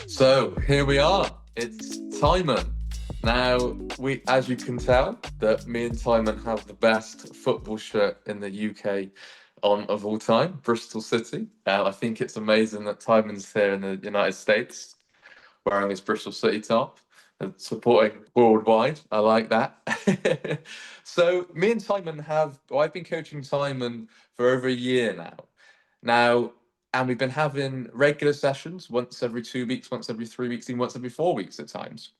So here we are. It's Timon. Now, as you can tell, that me and Timon have the best football shirt in the UK on of all time, Bristol City. I think it's amazing that Timon's here in the United States wearing his Bristol City top and supporting worldwide. I like that. So me and Timon I've been coaching Timon for over a year now. Now, and we've been having regular sessions once every 2 weeks, once every 3 weeks, even once every 4 weeks at times.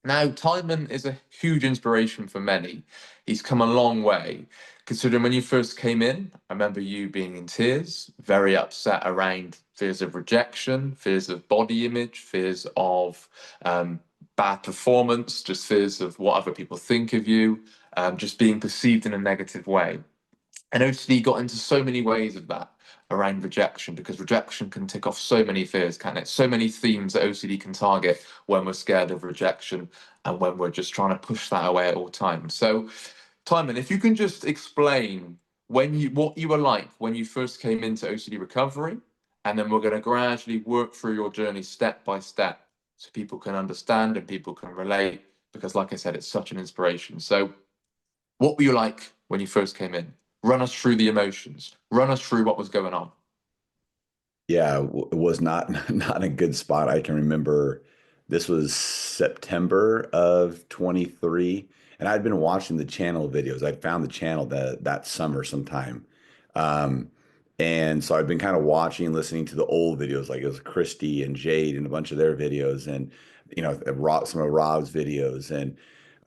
Now, Timon is a huge inspiration for many. He's come a long way. Considering when you first came in, I remember you being in tears, very upset around fears of rejection, fears of body image, fears of bad performance, just fears of what other people think of you, just being perceived in a negative way. And OCD got into so many ways of that around rejection because rejection can tick off so many fears, can it? So many themes that OCD can target when we're scared of rejection and when we're just trying to push that away at all times. So, Timon, if you can just explain what you were like when you first came into OCD recovery, and then we're going to gradually work through your journey step by step so people can understand and people can relate because, like I said, it's such an inspiration. So, what were you like when you first came in? Run us through the emotions. Run us through what was going on. Yeah, it was not not a good spot. I can remember this was September of 23, and I'd been watching the channel videos. I found the channel that summer sometime. Um, and so I've been kind of watching, listening to the old videos, like it was Christy and Jade and a bunch of their videos, and some of Rob's videos, and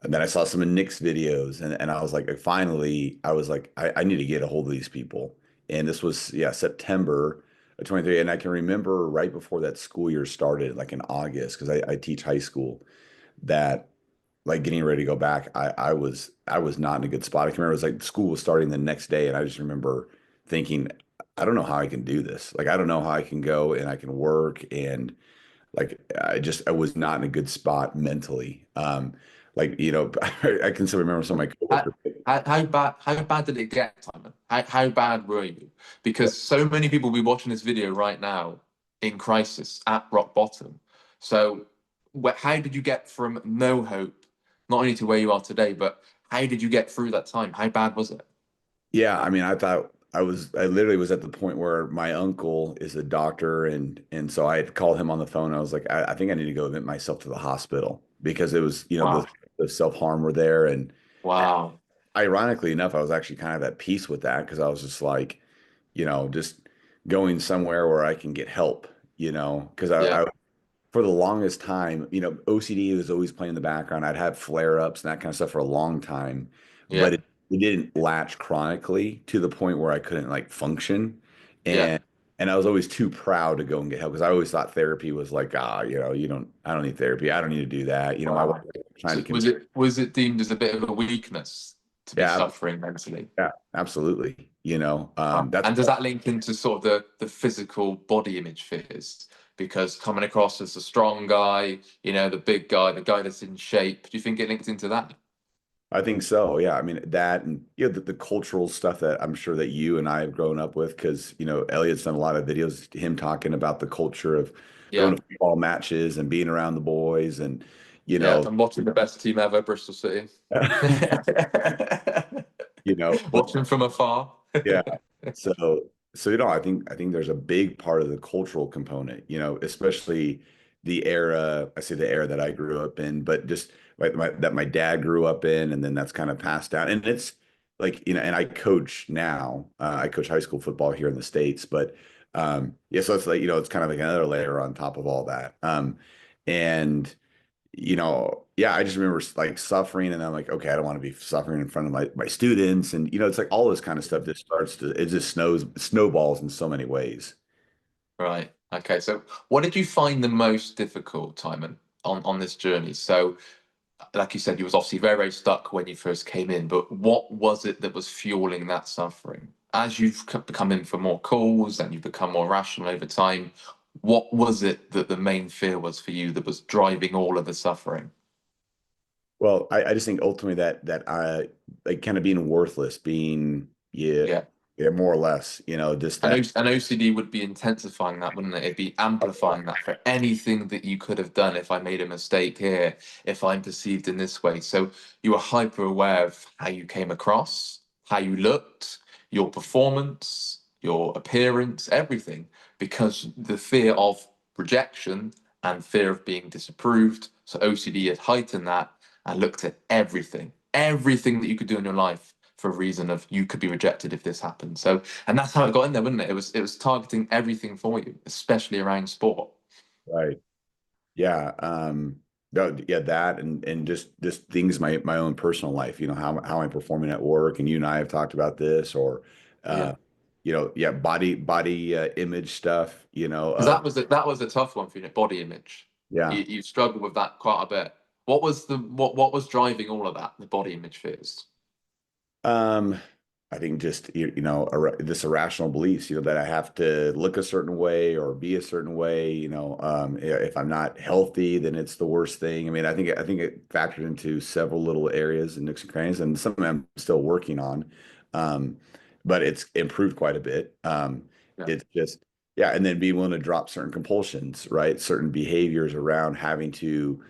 then I saw some of Nick's videos, and I was like, finally, I was like, I need to get a hold of these people. And this was, yeah, September of 23. And I can remember right before that school year started, like in August, because I teach high school, that like getting ready to go back, I was not in a good spot. I can remember it was like school was starting the next day, and I just remember thinking, I don't know how I can do this. Like, I don't know how I can go and I can work, and like I was not in a good spot mentally. Like I can still remember some of my How, coworkers. how bad did it get, Simon? How bad were you? Because so many people will be watching this video right now in crisis at rock bottom. So, how did you get from no hope, not only to where you are today, but how did you get through that time? How bad was it? Yeah, I mean, I literally was at the point where my uncle is a doctor, and so I had called him on the phone. I was like, I think I need to go admit myself to the hospital because it was, Wow. the self-harm were there. And Wow. ironically enough, I was actually kind of at peace with that because I was just like, just going somewhere where I can get help, because Yeah. for the longest time, OCD was always playing in the background. I'd have flare-ups and that kind of stuff for a long time, but Yeah. it didn't latch chronically to the point where I couldn't like function. Yeah. And I was always too proud to go and get help because I always thought therapy was like, I don't need therapy. I don't need to do that. My wife Wow. was trying So to was it deemed as a bit of a weakness to be yeah, suffering mentally? yeah, absolutely. That's And does that link into sort of the physical body image fears? Because coming across as a strong guy, the big guy, the guy that's in shape, do you think it links into that? I think so. Yeah. I mean, that and the cultural stuff that I'm sure that you and I have grown up with because, Elliot's done a lot of videos, him talking about the culture of going Yeah. to football matches and being around the boys and, you Yeah. know, I'm watching the best team ever, Bristol City. but Watching from afar. yeah. So, I think there's a big part of the cultural component, especially the era, I say the era that I grew up in, but just like that my dad grew up in, and then that's kind of passed down. And it's like, and I coach now. I coach high school football here in the States, but yeah, so it's like, it's kind of like another layer on top of all that. And yeah, I just remember like suffering, and I'm like, okay, I don't want to be suffering in front of my students, and it's like all this kind of stuff just it just snowballs in so many ways. Right. Okay. So, what did you find the most difficult, Timon, on this journey? So, like you said, you was obviously very, very stuck when you first came in, but what was it that was fueling that suffering? As you've become in for more calls and you've become more rational over time, what was it that the main fear was for you that was driving all of the suffering? Well, I just think ultimately that I like kind of being worthless, being yeah, Yeah. Yeah, more or less, just And, that. and OCD would be intensifying that, wouldn't it? It'd be amplifying that for anything that you could have done if I made a mistake here, if I'm perceived in this way. So you were hyper aware of how you came across, how you looked, your performance, your appearance, everything, because the fear of rejection and fear of being disapproved. So OCD had heightened that and looked at everything, everything that you could do in your life for a reason of you could be rejected if this happened. So and that's how it got in there, wasn't it? It was targeting everything for you, especially around sport. Right. Yeah. Yeah, that and just things my own personal life, how I'm performing at work, and you and I have talked about this, or Yeah, uh, yeah, body image stuff, because that was a tough one for you, body image. yeah. You struggled with that quite a bit. What was driving all of that? The body image fears. Um, I think just this irrational beliefs, that I have to look a certain way or be a certain way. If I'm not healthy, then it's the worst thing. I mean, I think it factored into several little areas and nooks and crannies, and some of them I'm still working on. Um, but it's improved quite a bit. Yeah, It's just yeah, and then being willing to drop certain compulsions, right? Certain behaviors around having to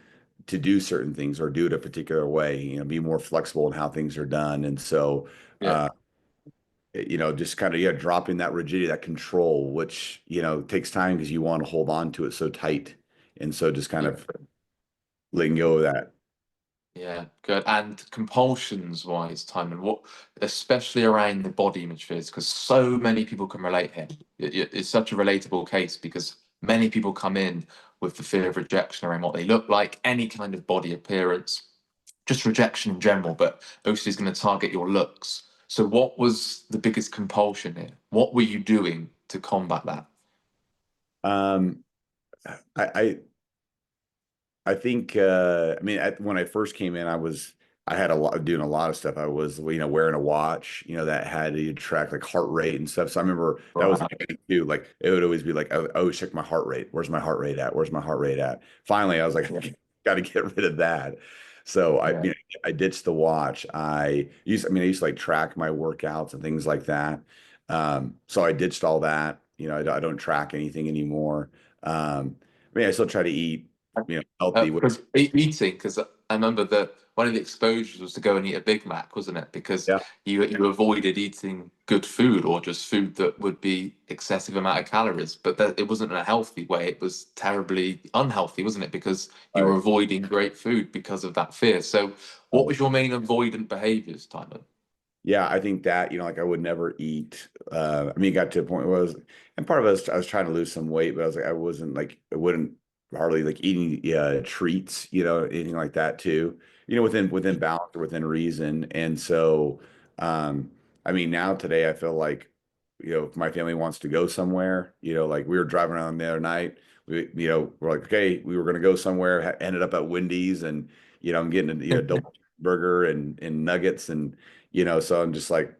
do certain things or do it a particular way, be more flexible in how things are done. And so, yeah, just kind of, yeah, dropping that rigidity, that control, which, takes time because you want to hold on to it so tight. And so just kind yeah. of letting go of that. Yeah, good. And compulsions wise, Timon, what, especially around the body image fears, because so many people can relate here. It's such a relatable case because many people come in with the fear of rejection around what they look like, any kind of body appearance, just rejection in general, but OCD is going to target your looks. So, what was the biggest compulsion here? What were you doing to combat that? Um, I think I mean when I first came in, I had a lot doing a lot of stuff. I was wearing a watch that had to track like heart rate and stuff. So I remember that was Right. the thing too. Like it would always be like I always check my heart rate. Where's my heart rate at? Where's my heart rate at? Finally, I was like, Yeah. got to get rid of that. So Yeah. I ditched the watch. I used to like track my workouts and things like that. So I ditched all that. I don't track anything anymore. I still try to eat healthy. Because eating, because I remember that one of the exposures was to go and eat a Big Mac, wasn't it? Because Yeah, you avoided eating good food or just food that would be excessive amount of calories, but that it wasn't in a healthy way. It was terribly unhealthy, wasn't it? Because you were right, avoiding great food because of that fear. So, what right. was your main avoidant behaviors, Timon? Yeah, I think that, like I would never eat. It got to a point where and part of it was I was trying to lose some weight, but I was like, I wouldn't hardly like eating treats, anything like that too, within balance or within reason. And so, now today I feel like, if my family wants to go somewhere, like we were driving around the other night, we're like, okay, we were going to go somewhere, ended up at Wendy's, and, I'm getting a, double burger and nuggets so I'm just like,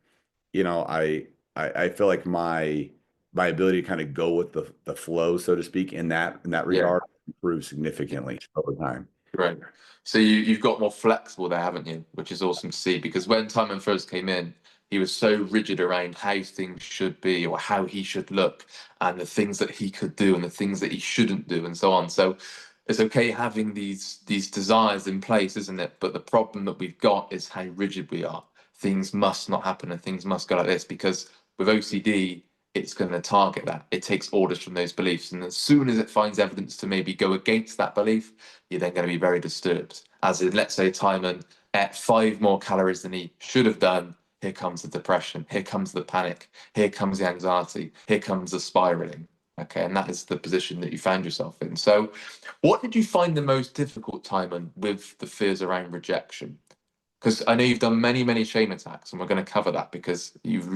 I feel like my ability to kind of go with the flow, so to speak, in that Yeah. regard improves significantly over time. Right. So you've got more flexible there, haven't you? Which is awesome to see because when Timon first came in, he was so rigid around how things should be or how he should look and the things that he could do and the things that he shouldn't do and so on. So it's okay having these desires in place, isn't it? But the problem that we've got is how rigid we are. Things must not happen and things must go like this because with OCD, it's going to target that. It takes orders from those beliefs. And as soon as it finds evidence to maybe go against that belief, you're then going to be very disturbed. As in, let's say Timon ate 5 more calories than he should have done. Here comes the depression. Here comes the panic. Here comes the anxiety. Here comes the spiraling. Okay, and that is the position that you found yourself in. So, what did you find the most difficult, Timon, with the fears around rejection? Because I know you've done many, many shame attacks, and we're going to cover that because you've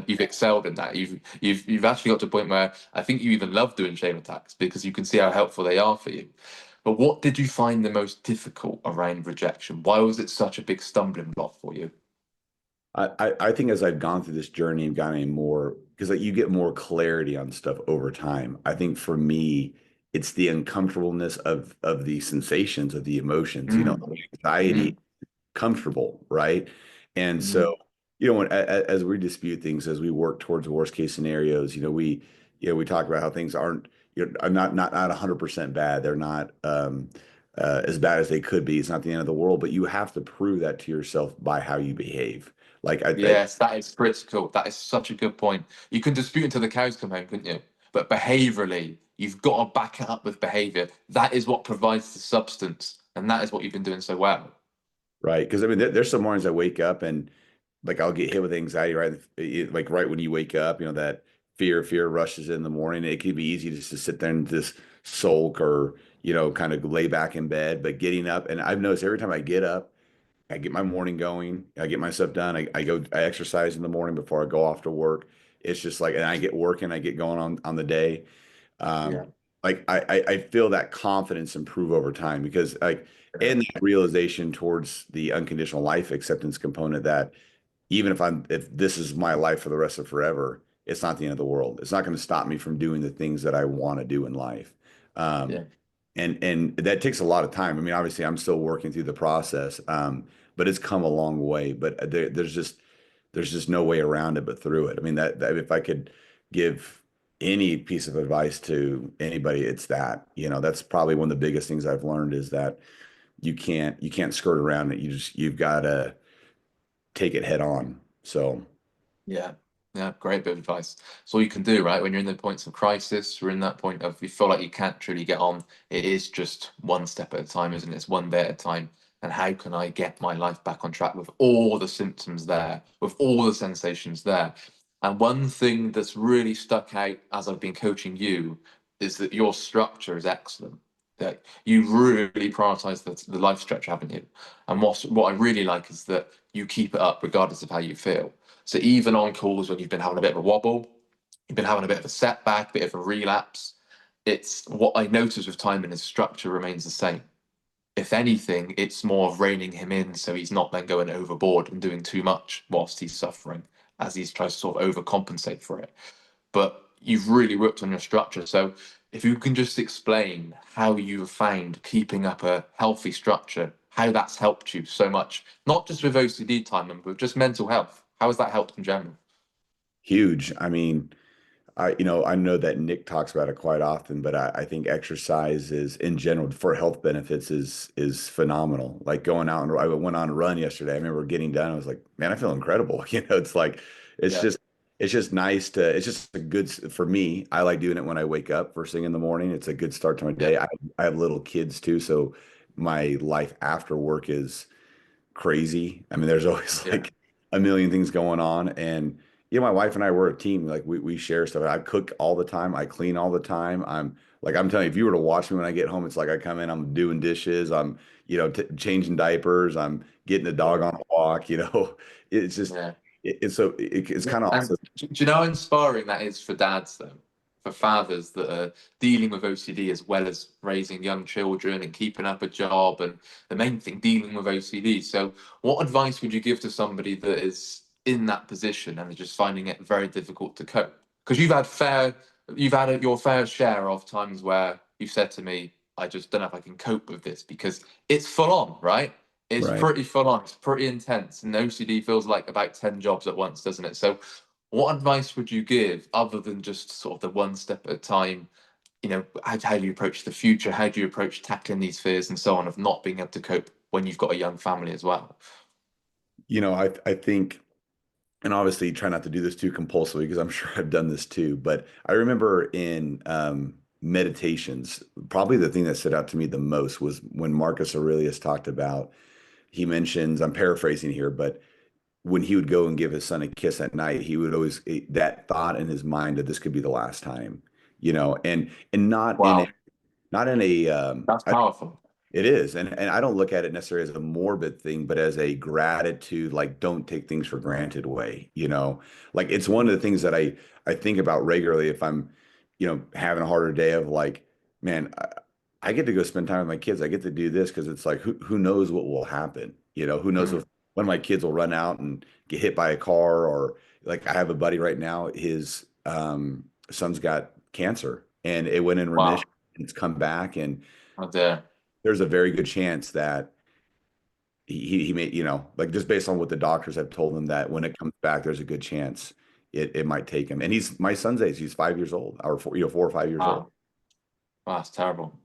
excelled in that. You've actually got to a point where I think you even love doing shame attacks because you can see how helpful they are for you. But what did you find the most difficult around rejection? Why was it such a big stumbling block for you? I think as I've gone through this journey and gotten more, because like you get more clarity on stuff over time. I think for me, it's the uncomfortableness of the sensations, of the emotions, Mm, anxiety, mm, comfortable, right? And mm, so as we dispute things, as we work towards worst case scenarios, we talk about how things aren't, are not 100% bad. They're not as bad as they could be. It's not the end of the world, but you have to prove that to yourself by how you behave. Like Yes, that is critical. That is such a good point. You can dispute until the cows come home, couldn't you? But behaviorally, you've got to back it up with behavior. That is what provides the substance, and that is what you've been doing so well. right? Because I mean, there's some mornings I wake up and like I'll get hit with anxiety like right when you wake up, that fear rushes in the morning. It can be easy just to sit there and just sulk or, kind of lay back in bed. But getting up, and I've noticed every time I get up, I get my morning going, I get my stuff done. I exercise in the morning before I go off to work. It's just like, and I get working, I get going on the day. Yeah. Um, like I feel that confidence improve over time because like and that realization towards the unconditional life acceptance component that even if this is my life for the rest of forever, it's not the end of the world. It's not going to stop me from doing the things that I want to do in life. Um, Yeah. and that takes a lot of time. I mean, obviously, I'm still working through the process, but it's come a long way. But there's just no way around it but through it. I mean, that if I could give any piece of advice to anybody, it's that. That's probably one of the biggest things I've learned is that you can't skirt around it. You've got to take it head on. So. Yeah. Yeah. Great bit of advice. It's all you can do, right? When you're in the points of crisis, you're in that point of you feel like you can't truly get on. It is just one step at a time, isn't it? It's one day at a time. And how can I get my life back on track with all the symptoms there, with all the sensations there? And one thing that's really stuck out as I've been coaching you is that your structure is excellent. That you really prioritize the life structure, haven't you? And what I really like is that you keep it up regardless of how you feel. So even on calls when you've been having a bit of a wobble, you've been having a bit of a setback, a bit of a relapse, it's what I notice with Timon is structure remains the same. If anything, it's more of reining him in so he's not then going overboard and doing too much whilst he's suffering as he tries to sort of overcompensate for it. But you've really worked on your structure. So if you can just explain how you've found keeping up a healthy structure, how that's helped you so much, not just with OCD time, but just mental health. How has that helped in general? Huge. I mean, I know that Nick talks about it quite often, but I think exercise is in general for health benefits is phenomenal. Like going out and I went on a run yesterday. I remember getting done. I was like, man, I feel incredible. It's like it's Yeah, just it's just nice to it's just a good for me. I like doing it when I wake up first thing in the morning. It's a good start to my yeah, day. I have little kids too, so my life after work is crazy. I mean, there's always yeah, like a million things going on. And my wife and I were a team. Like we share stuff. I cook all the time. I clean all the time. I'm telling you, if you were to watch me when I get home, it's like I come in, I'm doing dishes, I'm, t changing diapers, I'm getting the dog yeah, on a walk. It's just, yeah. it's kind of And also, do you know how inspiring that is for dads, though? For fathers that are dealing with OCD as well as raising young children and keeping up a job, and the main thing, dealing with OCD. So, what advice would you give to somebody that is in that position and is just finding it very difficult to cope? Because you've had your fair share of times where you've said to me, "I just don't know if I can cope with this," because it's full on, right? It's right. pretty full on. It's pretty intense. And OCD feels like about 10 jobs at once, doesn't it? So, what advice would you give other than just sort of the one step at a time? How do you approach the future? How do you approach tackling these fears and so on of not being able to cope when you've got a young family as well? I think, and obviously try not to do this too compulsively because I'm sure I've done this too. But I remember in meditations, probably the thing that stood out to me the most was when Marcus Aurelius talked about, he mentions, I'm paraphrasing here, but when he would go and give his son a kiss at night, he would always that thought in his mind that this could be the last time, and Wow, not in a that's powerful. it is. And I don't look at it necessarily as a morbid thing, but as a gratitude, like don't take things for granted way. Like it's one of the things that I think about regularly if I'm, having a harder day of like, man, I get to go spend time with my kids. I get to do this because it's like who knows what will happen? Who knows Mm, if one of my kids will run out and get hit by a car or like I have a buddy right now, his son's got cancer and it went in remission. wow. It's come back and Oh dear. there's a very good chance that he made, like just based on what the doctors have told him that when it comes back, there's a good chance it might take him. And he's my son's age. He's 5 years old, or 4 or 5 years old. Wow, wow, that's terrible.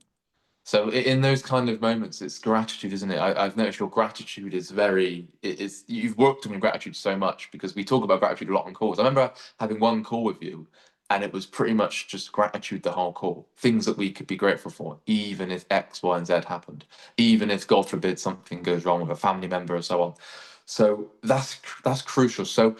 So in those kind of moments, it's gratitude, isn't it? I've noticed your gratitude is very, it's you've worked on your gratitude so much because we talk about gratitude a lot on calls. I remember having one call with you, and it was pretty much just gratitude the whole call. Things that we could be grateful for, even if X, Y, and Z happened, even if God forbid something goes wrong with a family member or so on. So that's crucial. So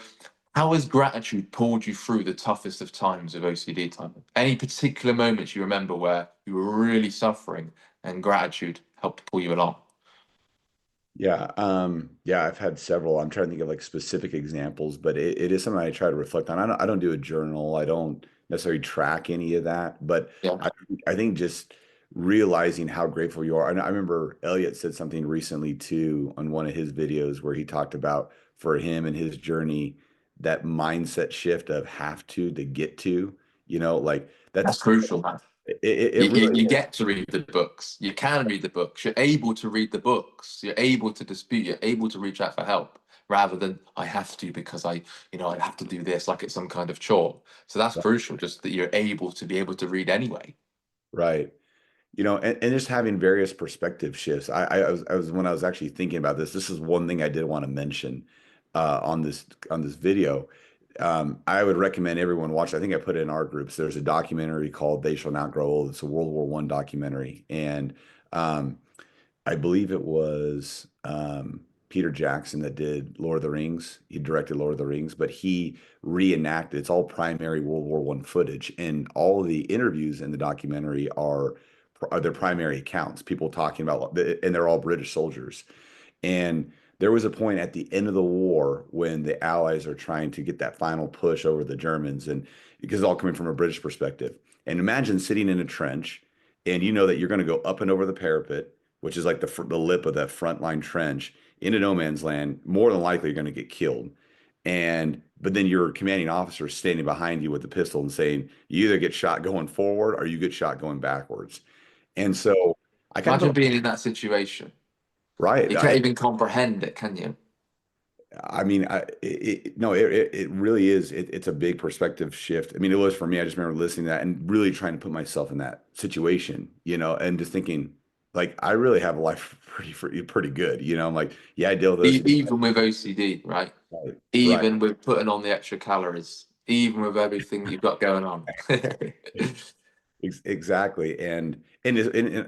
how has gratitude pulled you through the toughest of times of OCD time? Any particular moments you remember where you were really suffering and gratitude helped pull you along? Yeah, I've had several. I'm trying to think of like specific examples, but it is something I try to reflect on. I don't do a journal. I don't necessarily track any of that, but Yeah, I think just realizing how grateful you are. And I remember Elliot said something recently too on one of his videos where he talked about for him and his journey, that mindset shift of have to get to, like that's that's crucial, man. it You really you is. get to read the books. You can read the books. You're able to read the books. You're able to dispute. You're able to reach out for help rather than I have to because I have to do this like it's some kind of chore. So that's crucial. Just that you're able to read anyway. Right. And just having various perspective shifts. I was when I was actually thinking about this, this is one thing I did want to mention on this video. I would recommend everyone watch. I think I put it in our groups. There's a documentary called "They Shall Not Grow Old." It's a World War I documentary, and um, I believe it was Peter Jackson that did Lord of the Rings. He directed Lord of the Rings, but he reenacted. It's all primary World War One footage, and all of the interviews in the documentary are their primary accounts. People talking about, and they're all British soldiers. And there was a point at the end of the war when the Allies are trying to get that final push over the Germans, and because it's all coming from a British perspective. And imagine sitting in a trench, and you know that you're going to go up and over the parapet, which is like the lip of that front line trench into no man's land. More than likely, you're going to get killed. And but then your commanding officer is standing behind you with the pistol and saying, you either get shot going forward or you get shot going backwards. And so I kind of Imagine felt being in that situation. right. You can't even comprehend it, can you? I mean, no, it really is. It's a big perspective shift. I mean, it was for me. I just remember listening to that and really trying to put myself in that situation, and just thinking, like, I really have a life pretty good. I'm like, yeah, I deal with this. Even with OCD, right? Right. Right. Even with putting on the extra calories, even with everything you've got going on. Exactly. And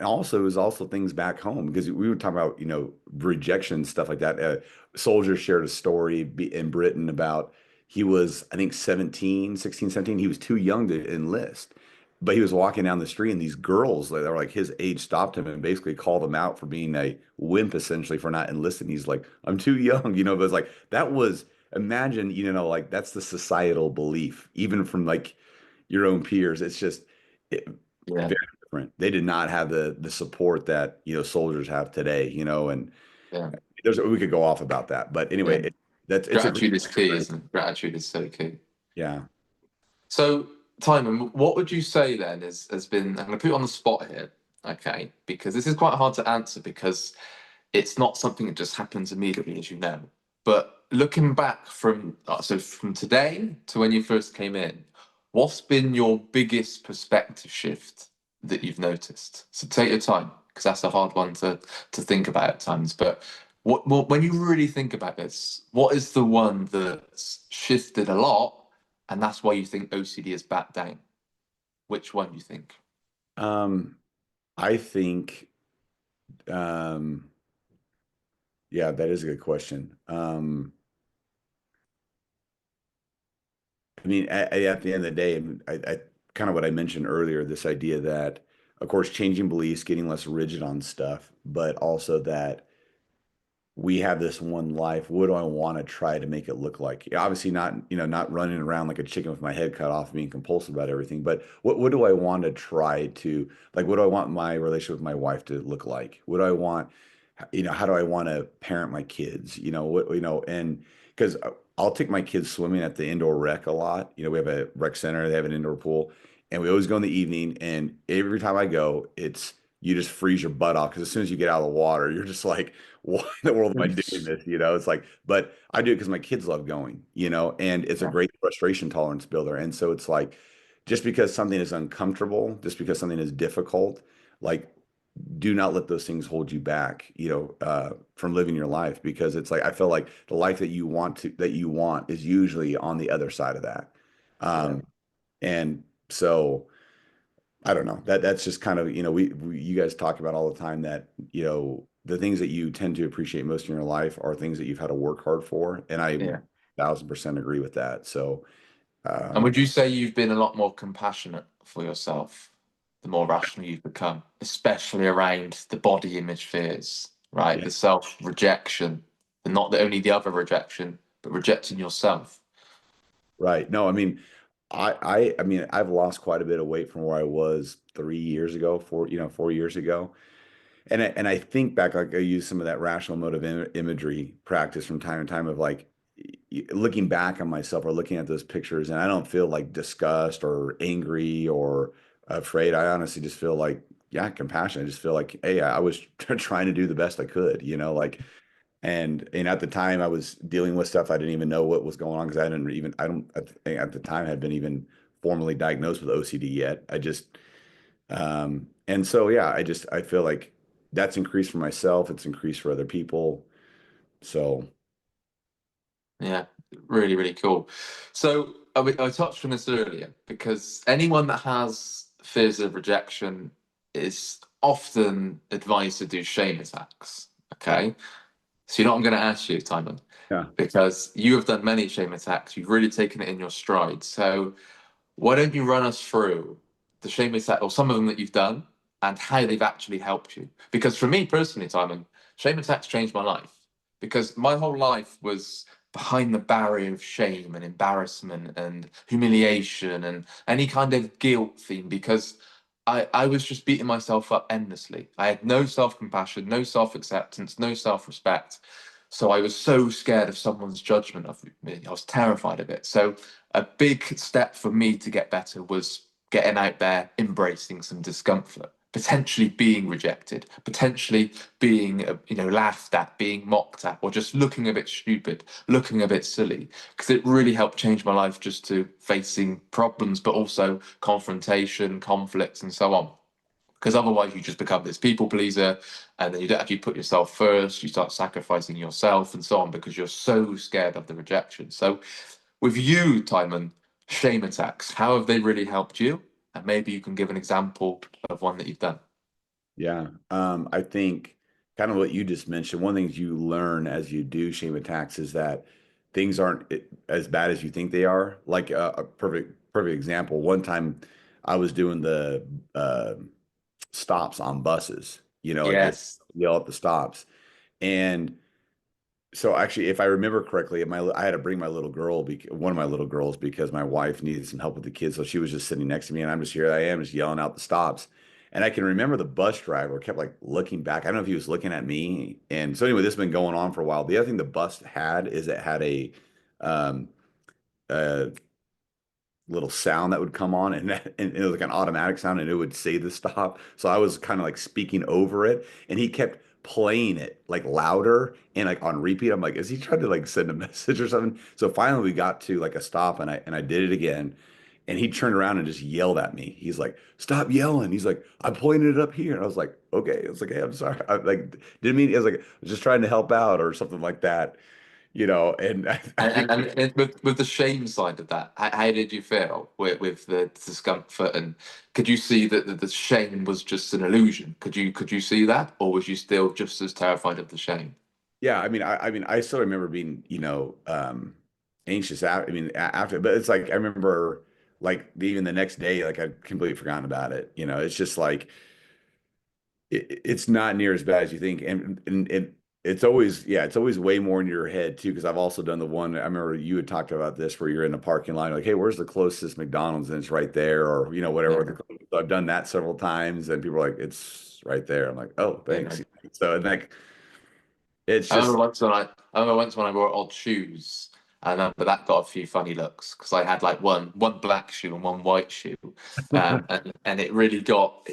also is also things back home because we were talking about, rejection and stuff like that. Soldier shared a story in Britain about he was, I think 17, 16, 17. He was too young to enlist, but he was walking down the street and these girls that were like his age stopped him and basically called him out for being a wimp, essentially for not enlisting. He's like, I'm too young, but it's like that was imagine, like that's the societal belief, even from like your own peers. It's just Yeah, very different. They did not have the support that soldiers have today. And yeah, we could go off about that, but yeah. anyway, it's a great Gratitude is key, isn't it? Gratitude is so key. yeah. So, Timon, what would you say then has been? I'm going to put you on the spot here, okay? Because this is quite hard to answer because it's not something that just happens immediately, as you know. But looking back from today to when you first came in, what's been your biggest perspective shift that you've noticed? So take your time because that's a hard one to think about at times. But when you really think about this, what is the one that's shifted a lot, and that's why you think OCD is back down? Which one do you think? Um, I think, um, yeah, that is a good question. I mean, at the end of the day, I kind of what I mentioned earlier, this idea that, of course, changing beliefs, getting less rigid on stuff, but also that we have this one life. What do I want to try to make it look like? Yeah, obviously not, not running around like a chicken with my head cut off, being compulsive about everything, but what do I want to try to like, what do I want my relationship with my wife to look like? What do I want, how do I want to parent my kids? And because I'll take my kids swimming at the indoor rec a lot. We have a rec center, they have an indoor pool, and we always go in the evening, and every time I go, it's you just freeze your butt off because as soon as you get out of the water, you're just like, why in the world am I doing this? It's like, but I do it because my kids love going, and it's a Yeah, great frustration tolerance builder. And so it's like, just because something is uncomfortable, just because something is difficult, like do not let those things hold you back, from living your life because it's like I feel like the life that you want is usually on the other side of that. yeah, And so I don't know that's just kind of, we you guys talk about all the time that, the things that you tend to appreciate most in your life are things that you've had to work hard for. And I yeah. 1000% agree with that. So, And um, would you say you've been a lot more compassionate for yourself the more rational you've become, especially around the body image fears, right? yeah, The self rejection, and not the, only the other rejection, but rejecting yourself. right. No, I mean, I mean, I've lost quite a bit of weight from where I was 3 years ago, 4 years ago. And I think back, like I use some of that rational motive imagery practice from time to time of like looking back on myself or looking at those pictures, and I don't feel like disgust or angry or afraid. I honestly just feel like, yeah, compassion. I just feel like, hey, I was trying to do the best I could, like, and at the time I was dealing with stuff I didn't even know what was going on because I don't at the time had been even formally diagnosed with OCD yet. And so, yeah, I feel like that's increased for myself. It's increased for other people. So, Yeah, really, really cool. So I touched on this earlier because anyone that has fears of rejection is often advised to do shame attacks. Okay. So you know what I'm going to ask you, Timon, yeah, because you have done many shame attacks. You've really taken it in your stride. So why don't you run us through the shame attack or some of them that you've done and how they've actually helped you? Because for me personally, Timon, shame attacks changed my life because my whole life was behind the barrier of shame and embarrassment and humiliation and any kind of guilt theme because I was just beating myself up endlessly. I had no self compassion, no self acceptance, no self respect. So I was so scared of someone's judgment of me. I was terrified of it. So a big step for me to get better was getting out there, embracing some discomfort, potentially being rejected, potentially being laughed at, being mocked at, or just looking a bit stupid, looking a bit silly. Because it really helped change my life just to facing problems, but also confrontation, conflicts, and so on. Because otherwise, you just become this people pleaser, and then you don't actually put yourself first. You start sacrificing yourself and so on because you're so scared of the rejection. So, with you, Timon, shame attacks, how have they really helped you? And maybe you can give an example of one that you've done. yeah. I think kind of what you just mentioned, one of the things you learn as you do shame attacks is that things aren't as bad as you think they are. Like a perfect example. One time I was doing the stops on buses, like just Yes. yell at the stops. And so actually, if I remember correctly, I had to bring my little girl, one of my little girls, because my wife needed some help with the kids. So she was just sitting next to me, and I'm just here. I am just yelling out the stops. And I can remember the bus driver kept like looking back. I don't know if he was looking at me. And so anyway, this has been going on for a while. The other thing the bus had is it had um, a little sound that would come on, and it was like an automatic sound, and it would say the stop. So I was kind of like speaking over it, and he kept playing it like louder and like on repeat. I'm like, is he trying to like send a message or something? So finally we got to like a stop, and I did it again. And he turned around and just yelled at me. He's like, "Stop yelling!" He's like, "I'm pointing it up here." And I was like, "Okay." I was like, "Hey, I'm sorry." I like didn't mean. I was like, I was just trying to help out or something like that, And I And, think with the shame side of that, how did you feel with the discomfort? And could you see that the shame was just an illusion? Could you see that, or was you still just as terrified of the shame? Yeah, I mean, I still remember being, anxious after, after, but it's like, I remember like even the next day, like I'd completely forgotten about it. It's just like, it's not near as bad as you think. And it's always, yeah, it's always way more in your head too. Cause I've also done the one, I remember you had talked about this where you're in the parking lot, like, hey, where's the closest McDonald's? And it's right there, or, Yeah, whatever. So I've done that several times and people are like, it's right there. I'm like, oh, yeah. thanks. So, and like, it's I remember just, once when I remember once when I wore odd shoes, and but that got a few funny looks because I had like one black shoe and one white shoe, and it really got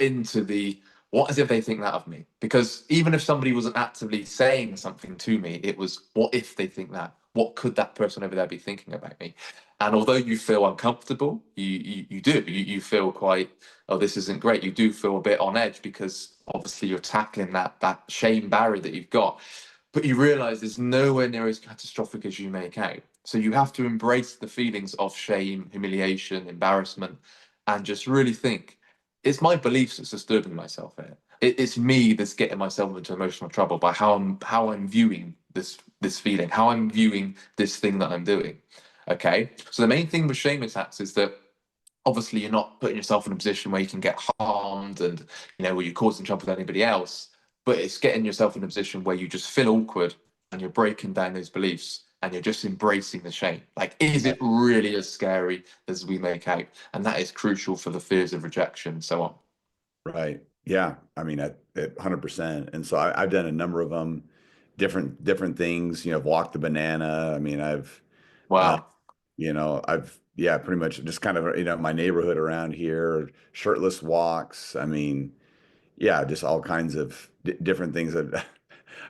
into the what as if they think that of me? Because even if somebody wasn't actively saying something to me, it was, what if they think that? What could that person over there be thinking about me? And although you feel uncomfortable, you do. You feel quite, oh, this isn't great. You do feel a bit on edge because obviously you're tackling that shame barrier that you've got. But you realize it's nowhere near as catastrophic as you make out. So you have to embrace the feelings of shame, humiliation, embarrassment, and just really think, it's my beliefs that's disturbing myself here. It's me that's getting myself into emotional trouble by how I'm viewing this feeling, how I'm viewing this thing that I'm doing. Okay. So the main thing with shame attacks is that obviously you're not putting yourself in a position where you can get harmed and where you're causing trouble with anybody else, but it's getting yourself in a position where you just feel awkward and you're breaking down those beliefs and you're just embracing the shame. Like, is it really as scary as we make out? And that is crucial for the fears of rejection and so on. Right. Yeah. I mean, at 100%. And so I've done a number of them, different things. I've walked the banana. I mean, uh, Wow. yeah, pretty much just kind of, my neighborhood around here, shirtless walks. I mean, yeah, just all kinds of different things that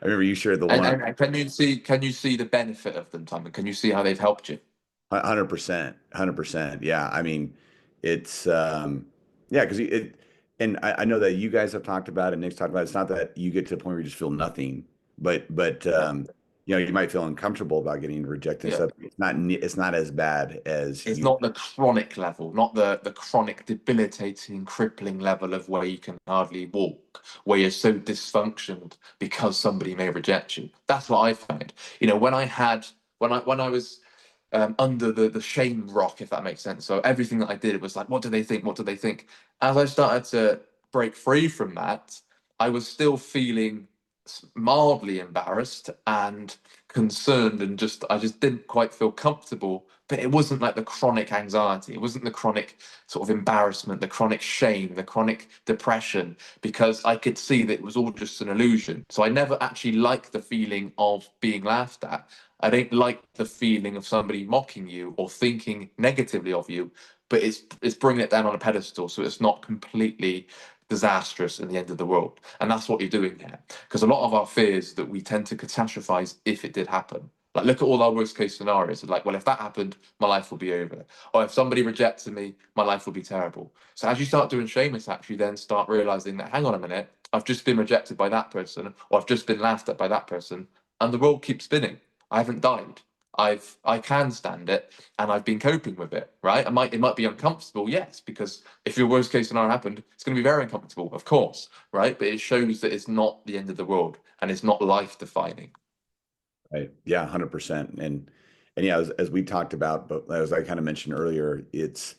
I remember you shared the And, one. and can you see the benefit of them, Tom? And can you see how they've helped you? 100%, 100%. Yeah, I mean, it's yeah, because and I know that you guys have talked about it, Nick's talked about it. It's not that you get to the point where you just feel nothing, but Yeah. you might feel uncomfortable about getting rejected and Yeah. stuff. It's not as bad as It's you. not the chronic level, not the chronic debilitating, crippling level of where you can hardly walk, where you're so dysfunctioned because somebody may reject you. That's what I found. When I was under the shame rock, if that makes sense. So everything that I did was like, what do they think? What do they think? As I started to break free from that, I was still feeling mildly embarrassed and concerned, and I just didn't quite feel comfortable. But it wasn't like the chronic anxiety. It wasn't the chronic sort of embarrassment, the chronic shame, the chronic depression, because I could see that it was all just an illusion. So I never actually liked the feeling of being laughed at. I don't like the feeling of somebody mocking you or thinking negatively of you, but it's bringing it down on a pedestal, so it's not completely disastrous in the end of the world. And that's what you're doing here. Because a lot of our fears that we tend to catastrophize if it did happen. Like, look at all our worst case scenarios. Like, well, if that happened, my life will be over. Or if somebody rejected me, my life will be terrible. So as you start doing shame attacks, you then start realizing that, hang on a minute, I've just been rejected by that person, or I've just been laughed at by that person, and the world keeps spinning. I haven't died. I can stand it, and I've been coping with it. Right? It might be uncomfortable, yes, because if your worst case scenario happened, it's going to be very uncomfortable, of course, right? But it shows that it's not the end of the world and it's not life defining. Right. Yeah, 100%. And yeah, as we talked about, but as I kind of mentioned earlier, it's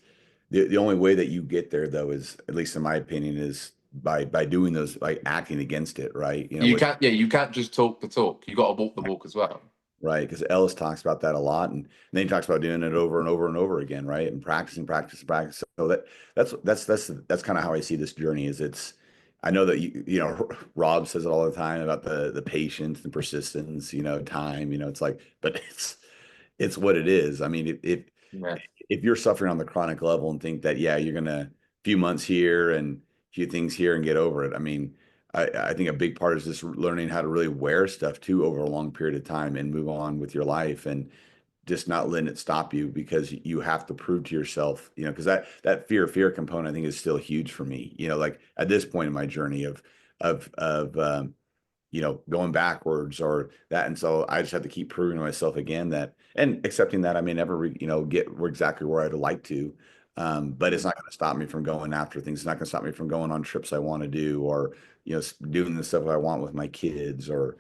the only way that you get there though is, at least in my opinion, is by doing those, by acting against it, right? You can't, yeah, you can't just talk the talk. You got to walk the walk as well. Right, because Ellis talks about that a lot, and then he talks about doing it over and over and over again, right? And practicing, practice, practice. So that's kind of how I see this journey. Is it's I know that Rob says it all the time about the patience and persistence, time, it's like, but it's what it is. I mean, Yeah. if you're suffering on the chronic level and think that, yeah, you're gonna few months here and few things here and get over it. I mean, I think a big part is just learning how to really wear stuff too over a long period of time and move on with your life and just not letting it stop you because you have to prove to yourself, because that fear component I think is still huge for me. Like at this point in my journey of going backwards or that. And so I just have to keep proving to myself again that, and accepting that I may never, get where exactly where I'd like to. But it's not going to stop me from going after things. It's not going to stop me from going on trips I want to do, or, doing the stuff I want with my kids, or,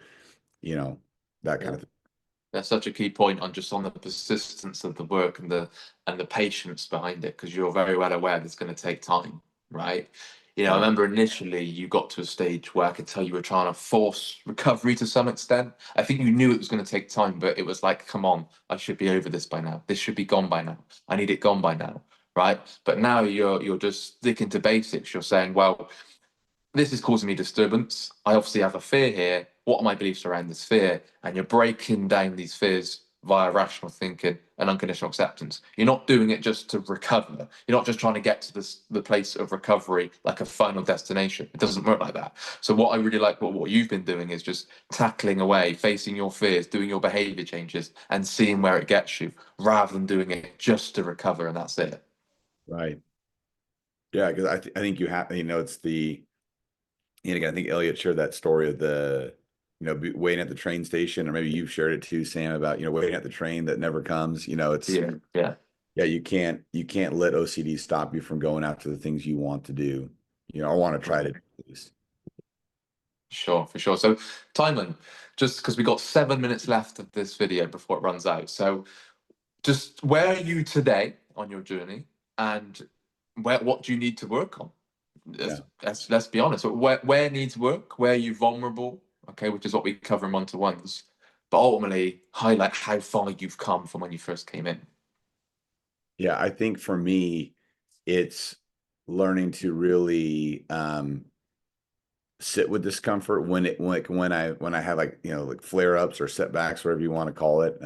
you know, that kind Yeah. of thing. That's such a key point on the persistence of the work and the patience behind it, because you're very well aware that it's going to take time, right? I Right. remember initially you got to a stage where I could tell you were trying to force recovery to some extent. I think you knew it was going to take time, but it was like, come on, I should be over this by now. This should be gone by now. I need it gone by now, right? But now you're just sticking to basics. You're saying, well, this is causing me disturbance. I obviously have a fear here. What are my beliefs around this fear? And you're breaking down these fears via rational thinking and unconditional acceptance. You're not doing it just to recover. You're not just trying to get to the place of recovery like a final destination. It doesn't work like that. So what I really like what you've been doing is just tackling away, facing your fears, doing your behavior changes, and seeing where it gets you, rather than doing it just to recover and that's it. Right. Yeah, because I think you have, it's again, I think Elliot shared that story of waiting at the train station, or maybe you've shared it too, Sam, about, waiting at the train that never comes. Yeah, yeah. Yeah, you can't let OCD stop you from going after the things you want to do, or want to try to do at least. Sure, for sure. So, Timon, just because we got 7 minutes left of this video before it runs out. So, just where are you today on your journey, and what do you need to work on? Yeah. Let's be honest. Where needs work? Where are you vulnerable? Okay, which is what we cover in one-to-ones. But ultimately, highlight how far you've come from when you first came in. Yeah, I think for me, it's learning to really sit with discomfort when I have, like, like flare ups or setbacks, whatever you want to call it.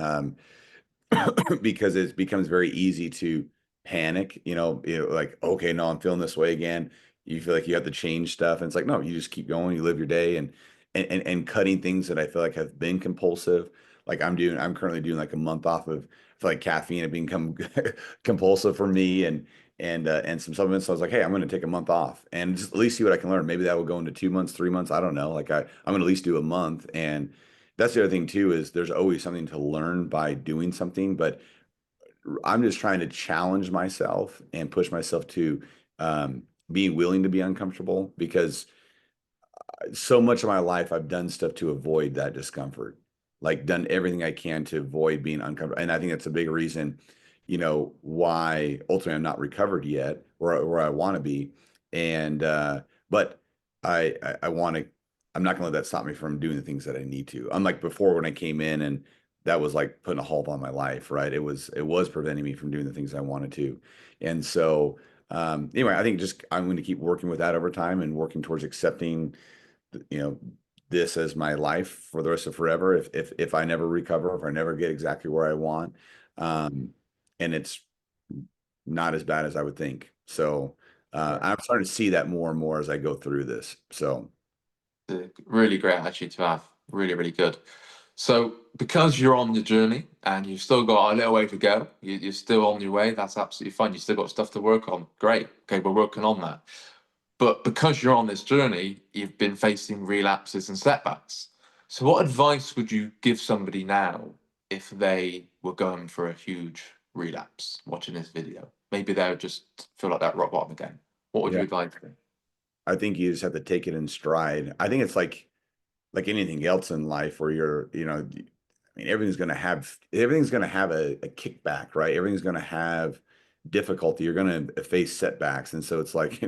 Because it becomes very easy to panic, like, okay, no, I'm feeling this way again. You feel like you have to change stuff. And it's like, no, you just keep going, you live your day, and cutting things that I feel like have been compulsive. Like I'm currently doing like a month off of, I feel like caffeine had become compulsive for me, and some supplements. So I was like, hey, I'm going to take a month off and just at least see what I can learn. Maybe that will go into 2 months, 3 months. I don't know. Like I'm going to at least do a month. And that's the other thing too, is there's always something to learn by doing something, but I'm just trying to challenge myself and push myself to being willing to be uncomfortable, because so much of my life I've done stuff to avoid that discomfort, like done everything I can to avoid being uncomfortable. And I think that's a big reason, why ultimately I'm not recovered yet, or where I want to be. And but I want to, I'm not gonna let that stop me from doing the things that I need to. Unlike before, when I came in, and that was like putting a halt on my life, right? It was preventing me from doing the things I wanted to. And so anyway, I think just I'm going to keep working with that over time, and working towards accepting you know this as my life for the rest of forever, if I never recover, if I never get exactly where I want. um and it's not as bad as I would think. So Yeah. I'm starting to see that more and more as I go through this. So A really great attitude to have. Really, really good. So, because you're on the journey and you've still got a little way to go, you're still on your way. That's absolutely fine. You've still got stuff to work on. Great. Okay, we're working on that. But because you're on this journey, you've been facing relapses and setbacks. So, what advice would you give somebody now if they were going for a huge relapse watching this video? Maybe they would just feel like that rock bottom again. What would you yeah, advise them? I think you just have to take it in stride. I think it's like anything else in life, where I mean, everything's going to have a kickback, right? Everything's going to have difficulty. You're going to face setbacks. And so it's like,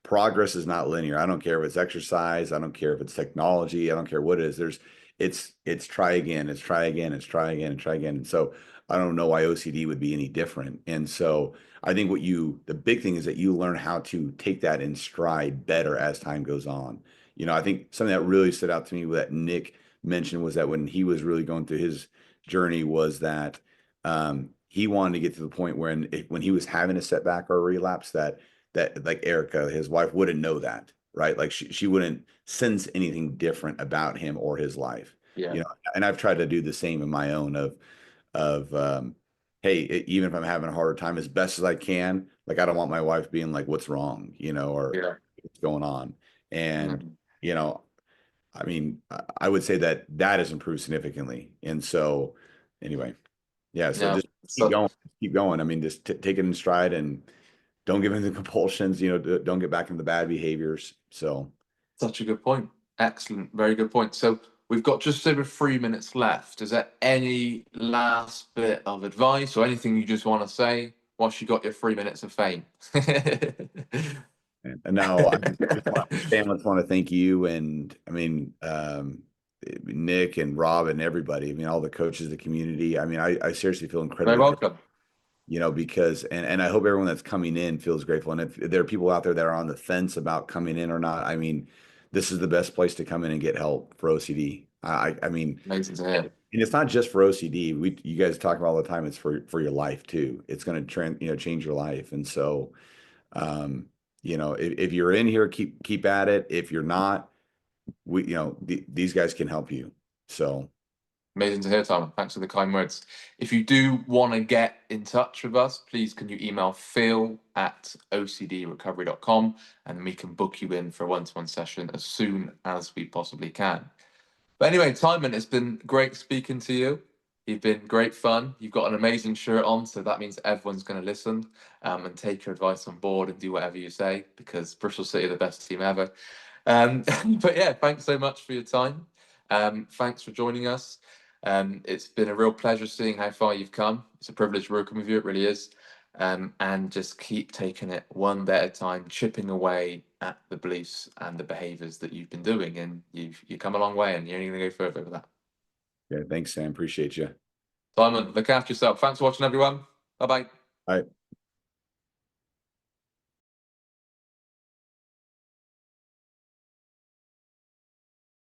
progress is not linear. I don't care if it's exercise. I don't care if it's technology. I don't care what it is. It's try again. It's try again. It's try again and try again. And so I don't know why OCD would be any different. And so I think the big thing is that you learn how to take that in stride better as time goes on. I think something that really stood out to me that Nick mentioned was that when he was really going through his journey, was that he wanted to get to the point when he was having a setback or a relapse, that like Erica, his wife, wouldn't know that, right? Like she wouldn't sense anything different about him or his life. Yeah, And I've tried to do the same in my own of hey, even if I'm having a harder time, as best as I can, like I don't want my wife being like, what's wrong, or yeah. what's going on. And Mhm. you know I mean, I would say that has improved significantly. And so, anyway, yeah. So Yeah. just keep So going, keep going. I mean, just take it in stride, and don't give in to compulsions. Don't get back into the bad behaviors. So, such a good point. Excellent. Very good point. So we've got just over 3 minutes left. Is there any last bit of advice or anything you just want to say whilst you got your 3 minutes of fame? and now Sam, I just want to thank you, and I mean, Nick and Rob and everybody. I mean, all the coaches, the community. I mean, I seriously feel Very incredibly grateful, welcome. because and I hope everyone that's coming in feels grateful. And if there are people out there that are on the fence about coming in or not, I mean, this is the best place to come in and get help for OCD. I mean, Amazing to hear. And it's not just for OCD. You guys talk about all the time. It's for your life too. It's going to change your life. And so, um, if you're in here, keep at it. If you're not, these guys can help you. So, Amazing to hear, Timon. Thanks for the kind words. If you do want to get in touch with us, please can you email phil@ocdrecovery.com and we can book you in for a one-to-one session as soon as we possibly can. But anyway, Timon, it's been great speaking to you. You've been great fun. You've got an amazing shirt on, so that means everyone's going to listen and take your advice on board and do whatever you say because Bristol City are the best team ever. But yeah, thanks so much for your time. Thanks for joining us. It's been a real pleasure seeing how far you've come. It's a privilege working with you, it really is. And just keep taking it one day at a time, chipping away at the beliefs and the behaviors that you've been doing. And you come a long way and you're only going to go further with that. yeah, thanks, Sam. Appreciate you. Simon, look after yourself. Thanks for watching, everyone. Bye bye. All right.